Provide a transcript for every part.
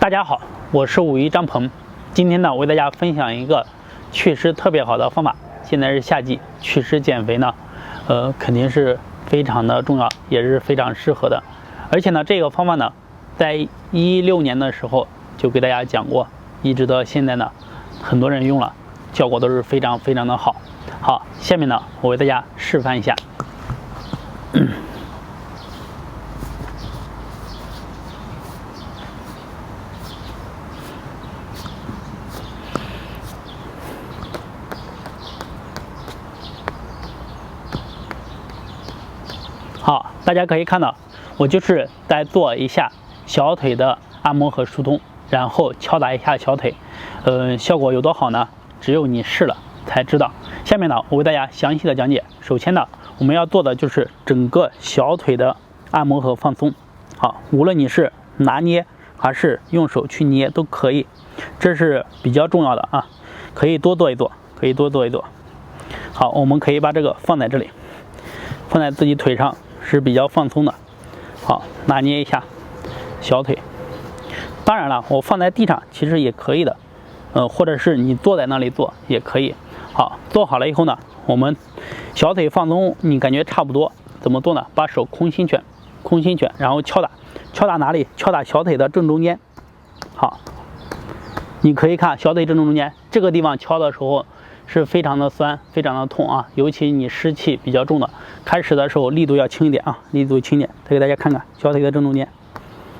大家好，我是武一张鹏。今天呢，我为大家分享一个祛湿特别好的方法。现在是夏季，祛湿减肥呢，肯定是非常的重要，也是非常适合的。而且呢，这个方法呢，在16年的时候就给大家讲过，一直到现在呢，很多人用了，效果都是非常的好。好，下面呢，我为大家示范一下。好，大家可以看到，我就是在做一下小腿的按摩和疏通，然后敲打一下小腿，效果有多好呢？只有你试了才知道。下面呢，我为大家详细的讲解。首先呢，我们要做的就是整个小腿的按摩和放松。好，无论你是拿捏还是用手去捏都可以，这是比较重要的啊，可以多做一做，可以多做一做。好，我们可以把这个放在这里，放在自己腿上。是比较放松的。好，拿捏一下小腿。当然了，我放在地上其实也可以的，或者是你坐在那里做也可以。好，做好了以后呢，我们小腿放松，你感觉差不多，怎么做呢？把手空心拳，然后敲打哪里？敲打小腿的正中间。好，你可以看小腿正中间这个地方敲的时候是非常的酸，非常的痛啊，尤其你湿气比较重的，开始的时候力度要轻一点啊，力度轻一点。再给大家看看小腿的正中间。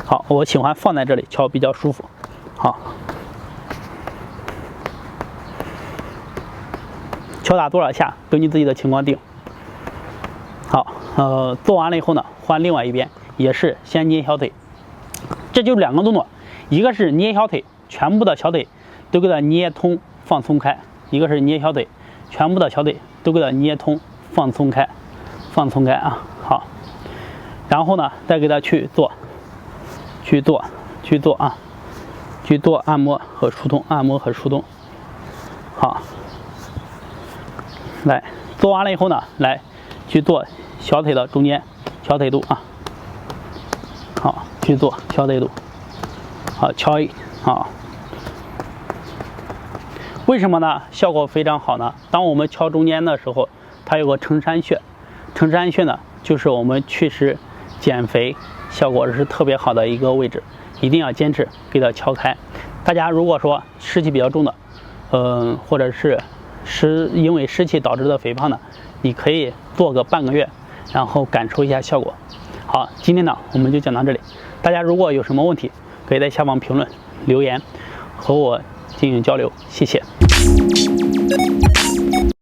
好，我喜欢放在这里敲比较舒服。好，敲打多少下，根据自己的情况定。好，做完了以后呢，换另外一边，也是先捏小腿。这就两个动作，一个是捏小腿，全部的小腿都给它捏通放松开。一个是捏小腿，全部的小腿都给它捏通放松开啊。好，然后呢，再给它去做按摩和疏通，好，来做完了以后呢，来去做小腿的中间小腿肚啊。好，去做小腿肚。好，敲一好。为什么呢？效果非常好呢？当我们敲中间的时候，它有个承山穴，承山穴呢，就是我们祛湿减肥效果是特别好的一个位置，一定要坚持给它敲开。大家如果说湿气比较重的，或者是因为湿气导致的肥胖呢，你可以做个半个月，然后感受一下效果。好，今天呢我们就讲到这里。大家如果有什么问题，可以在下方评论留言和我进行交流，谢谢。